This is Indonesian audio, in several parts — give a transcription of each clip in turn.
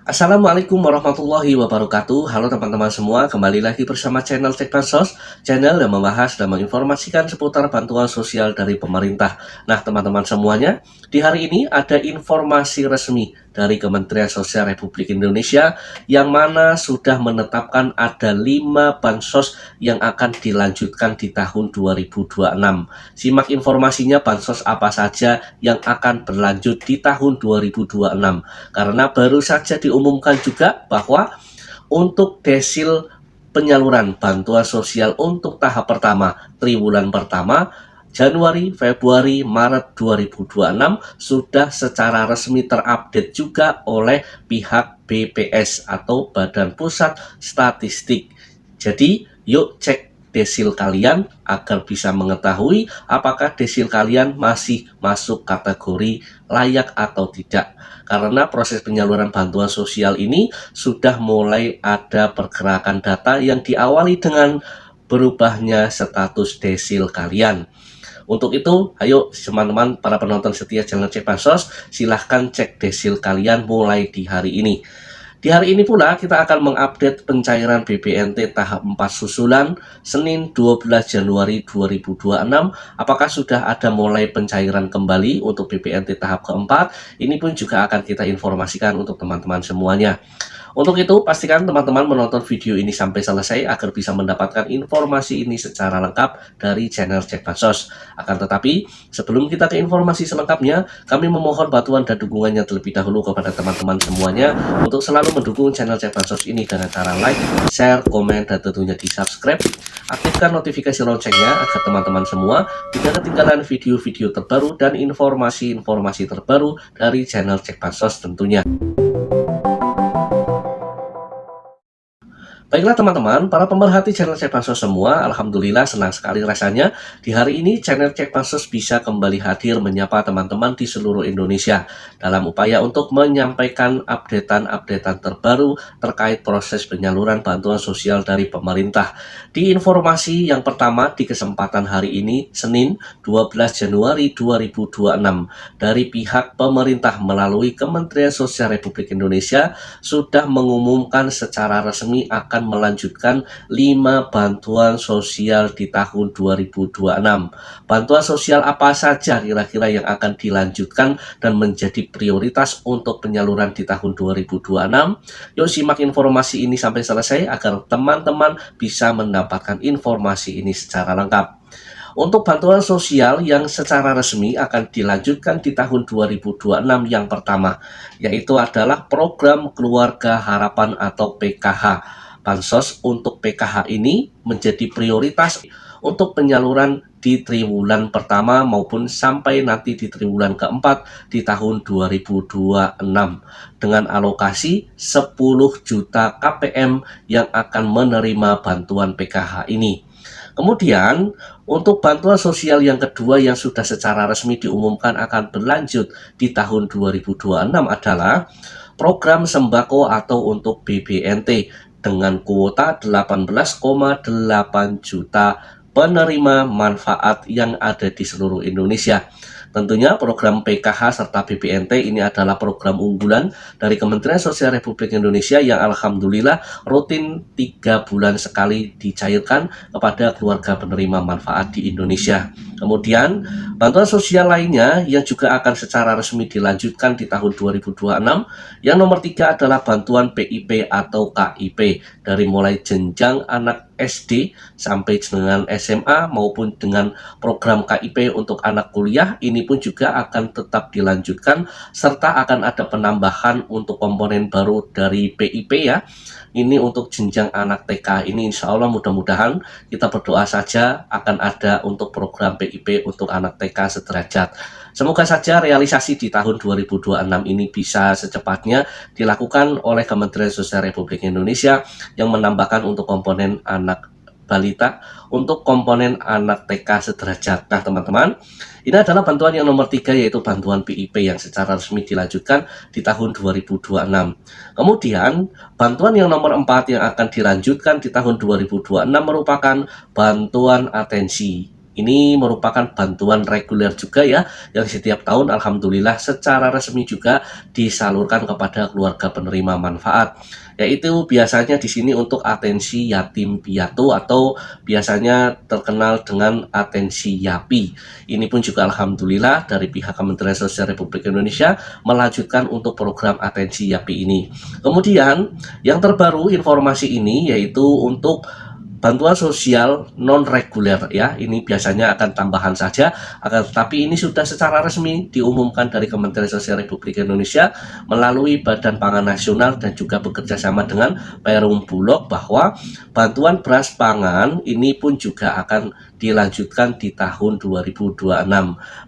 Assalamualaikum warahmatullahi wabarakatuh. Halo teman-teman semua, kembali lagi bersama channel Cek Bansos, channel yang membahas dan menginformasikan seputar bantuan sosial dari pemerintah. Nah teman-teman semuanya, di hari ini ada informasi resmi dari Kementerian Sosial Republik Indonesia yang mana sudah menetapkan ada 5 bansos yang akan dilanjutkan di tahun 2026. Simak informasinya, bansos apa saja yang akan berlanjut di tahun 2026. Karena baru saja diumumkan juga bahwa untuk desil penyaluran bantuan sosial untuk tahap pertama, triwulan pertama, Januari, Februari, Maret 2026 sudah secara resmi terupdate juga oleh pihak BPS atau Badan Pusat Statistik. Jadi, yuk cek desil kalian agar bisa mengetahui apakah desil kalian masih masuk kategori layak atau tidak. Karena proses penyaluran bantuan sosial ini sudah mulai ada pergerakan data yang diawali dengan berubahnya status desil kalian. Untuk itu, ayo teman-teman para penonton setia channel Cek Bansos, silahkan cek desil kalian mulai di hari ini. Di hari ini pula kita akan mengupdate pencairan BPNT tahap 4 susulan Senin 12 Januari 2026. Apakah sudah ada mulai pencairan kembali untuk BPNT tahap keempat? Ini pun juga akan kita informasikan untuk teman-teman semuanya. Untuk itu, pastikan teman-teman menonton video ini sampai selesai agar bisa mendapatkan informasi ini secara lengkap dari channel Cek Bansos. Akan tetapi, sebelum kita ke informasi selengkapnya, kami memohon bantuan dan dukungannya terlebih dahulu kepada teman-teman semuanya untuk selalu mendukung channel Cek Bansos ini dengan cara like, share, komen, dan tentunya di subscribe. Aktifkan notifikasi loncengnya agar teman-teman semua tidak ketinggalan video-video terbaru dan informasi-informasi terbaru dari channel Cek Bansos tentunya. Baiklah teman-teman, para pemerhati channel Cek Bansos semua, alhamdulillah senang sekali rasanya di hari ini channel Cek Bansos bisa kembali hadir menyapa teman-teman di seluruh Indonesia dalam upaya untuk menyampaikan updatean-updatean terbaru terkait proses penyaluran bantuan sosial dari pemerintah. Di informasi yang pertama di kesempatan hari ini, Senin 12 Januari 2026, dari pihak pemerintah melalui Kementerian Sosial Republik Indonesia sudah mengumumkan secara resmi akan melanjutkan 5 bantuan sosial di tahun 2026. Bantuan sosial apa saja kira-kira yang akan dilanjutkan dan menjadi prioritas untuk penyaluran di tahun 2026? Yuk simak informasi ini sampai selesai agar teman-teman bisa mendapatkan informasi ini secara lengkap. Untuk bantuan sosial yang secara resmi akan dilanjutkan di tahun 2026 yang pertama, yaitu adalah program Keluarga Harapan atau PKH. Bansos untuk PKH ini menjadi prioritas untuk penyaluran di triwulan pertama maupun sampai nanti di triwulan keempat di tahun 2026 dengan alokasi 10 juta KPM yang akan menerima bantuan PKH ini. Kemudian, untuk bantuan sosial yang kedua yang sudah secara resmi diumumkan akan berlanjut di tahun 2026 adalah program sembako atau untuk BBNT dengan kuota 18,8 juta penerima manfaat yang ada di seluruh Indonesia. Tentunya program PKH serta BBNT ini adalah program unggulan dari Kementerian Sosial Republik Indonesia yang alhamdulillah rutin 3 bulan sekali dicairkan kepada keluarga penerima manfaat di Indonesia. Kemudian bantuan sosial lainnya yang juga akan secara resmi dilanjutkan di tahun 2026 yang nomor 3 adalah bantuan PIP atau KIP dari mulai jenjang anak SD sampai dengan SMA maupun dengan program KIP untuk anak kuliah ini pun juga akan tetap dilanjutkan serta akan ada penambahan untuk komponen baru dari PIP ya. Ini untuk jenjang anak TK ini insya Allah mudah-mudahan kita berdoa saja akan ada untuk program PIP untuk anak TK sederajat. Semoga saja realisasi di tahun 2026 ini bisa secepatnya dilakukan oleh Kementerian Sosial Republik Indonesia yang menambahkan untuk komponen anak balita untuk komponen anak TK sederajat. Nah teman-teman, ini adalah bantuan yang nomor 3 yaitu bantuan PIP yang secara resmi dilanjutkan di tahun 2026. Kemudian bantuan yang nomor 4 yang akan dilanjutkan di tahun 2026 merupakan bantuan atensi Ini merupakan bantuan reguler juga ya, yang setiap tahun alhamdulillah secara resmi juga disalurkan kepada keluarga penerima manfaat. Yaitu biasanya di sini untuk atensi yatim piatu atau biasanya terkenal dengan atensi YAPI. Ini pun juga alhamdulillah dari pihak Kementerian Sosial Republik Indonesia melanjutkan untuk program atensi YAPI ini. Kemudian yang terbaru informasi ini yaitu untuk bantuan sosial non reguler ya, ini biasanya akan tambahan saja, tapi ini sudah secara resmi diumumkan dari Kementerian Sosial Republik Indonesia melalui Badan Pangan Nasional dan juga bekerja sama dengan Perum Bulog bahwa bantuan beras pangan ini pun juga akan dilanjutkan di tahun 2026.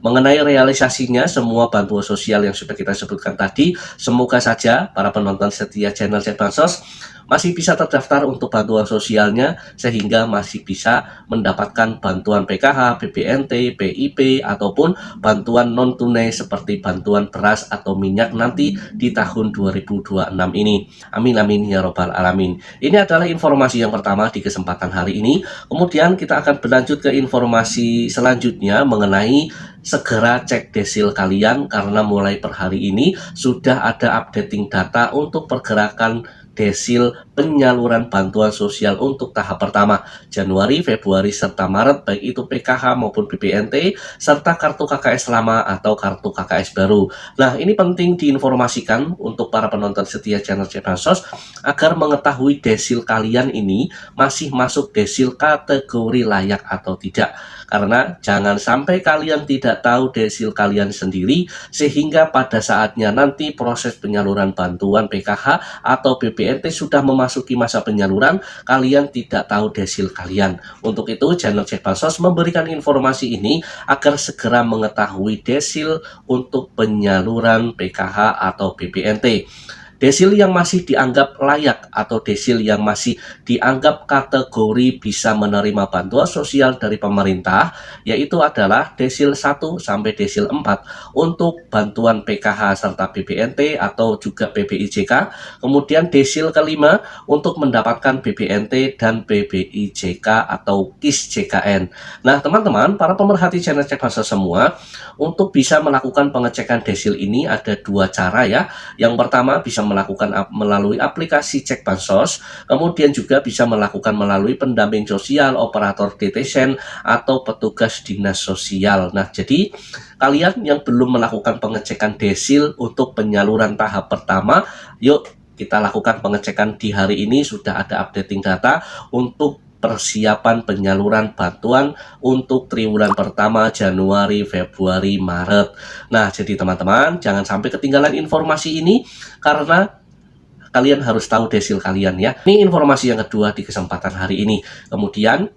Mengenai realisasinya semua bantuan sosial yang sudah kita sebutkan tadi, semoga saja para penonton setia channel Cek Bansos masih bisa terdaftar untuk bantuan sosialnya sehingga masih bisa mendapatkan bantuan PKH, BPNT, PIP ataupun bantuan non tunai seperti bantuan beras atau minyak nanti di tahun 2026 ini. Amin amin ya robbal alamin. Ini adalah informasi yang pertama di kesempatan hari ini. Kemudian kita akan berlanjut ke informasi selanjutnya mengenai segera cek desil kalian karena mulai per hari ini sudah ada updating data untuk pergerakan desil penyaluran bantuan sosial untuk tahap pertama Januari, Februari, serta Maret baik itu PKH maupun BPNT serta kartu KKS lama atau kartu KKS baru. Nah ini penting diinformasikan untuk para penonton setia channel Cek Bansos agar mengetahui desil kalian ini masih masuk desil kategori layak atau tidak. Karena jangan sampai kalian tidak tahu desil kalian sendiri sehingga pada saatnya nanti proses penyaluran bantuan PKH atau BPNT sudah memasuki masa penyaluran, kalian tidak tahu desil kalian. Untuk itu channel Cek Bansos memberikan informasi ini agar segera mengetahui desil untuk penyaluran PKH atau BPNT. Desil yang masih dianggap layak atau desil yang masih dianggap kategori bisa menerima bantuan sosial dari pemerintah yaitu adalah desil 1 sampai desil 4 untuk bantuan PKH serta BPNT atau juga BBIJK. Kemudian desil kelima untuk mendapatkan BBNT dan BBIJK atau KIS JKN. Nah teman-teman, para pemerhati channel Cek Bansos semua, untuk bisa melakukan pengecekan desil ini ada dua cara ya. Yang pertama bisa melakukan melalui aplikasi Cek Bansos, kemudian juga bisa melakukan melalui pendamping sosial, operator DTSen, atau petugas dinas sosial. Nah, jadi kalian yang belum melakukan pengecekan desil untuk penyaluran tahap pertama, yuk kita lakukan pengecekan di hari ini. Sudah ada updating data untuk persiapan penyaluran bantuan untuk triwulan pertama Januari, Februari, Maret. Nah, jadi teman-teman jangan sampai ketinggalan informasi ini karena kalian harus tahu desil kalian ya. Ini informasi yang kedua di kesempatan hari ini. Kemudian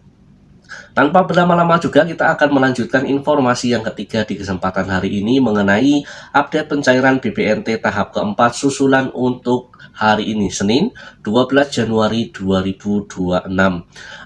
tanpa berlama-lama juga kita akan melanjutkan informasi yang ketiga di kesempatan hari ini mengenai update pencairan BPNT tahap keempat susulan untuk hari ini Senin 12 Januari 2026.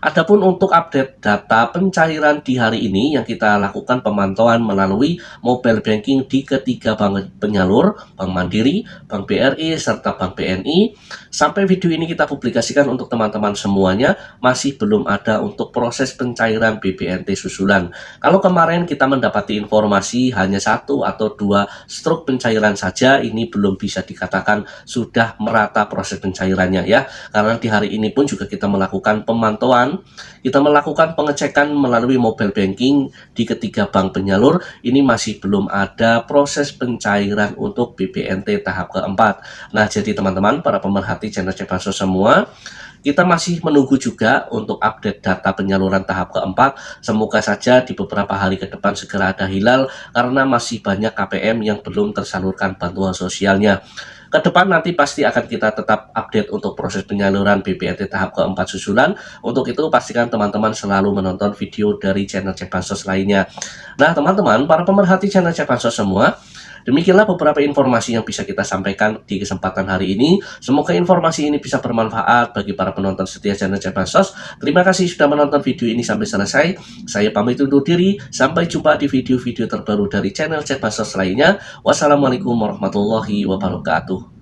Adapun untuk update data pencairan di hari ini yang kita lakukan pemantauan melalui mobile banking di ketiga bank penyalur, Bank Mandiri, Bank BRI, serta Bank BNI. Sampai video ini kita publikasikan untuk teman-teman semuanya masih belum ada untuk proses pencairan BPNT susulan. Kalau kemarin kita mendapati informasi hanya 1 atau 2 struk pencairan saja, ini belum bisa dikatakan sudah merata proses pencairannya ya. Karena di hari ini pun juga kita melakukan pemantauan, kita melakukan pengecekan melalui mobile banking di ketiga bank penyalur, ini masih belum ada proses pencairan untuk BPNT tahap keempat. Nah, jadi teman-teman para pemerhati channel Cek Bansos semua, kita masih menunggu juga untuk update data penyaluran tahap keempat. Semoga saja di beberapa hari ke depan segera ada hilal karena masih banyak KPM yang belum tersalurkan bantuan sosialnya. Ke depan nanti pasti akan kita tetap update untuk proses penyaluran BPNT tahap keempat susulan. Untuk itu pastikan teman-teman selalu menonton video dari channel Cek Bansos lainnya. Nah teman-teman, para pemerhati channel Cek Bansos semua, demikianlah beberapa informasi yang bisa kita sampaikan di kesempatan hari ini. Semoga informasi ini bisa bermanfaat bagi para penonton setia channel Cek Bansos. Terima kasih sudah menonton video ini sampai selesai. Saya pamit undur diri. Sampai jumpa di video-video terbaru dari channel Cek Bansos lainnya. Wassalamualaikum warahmatullahi wabarakatuh.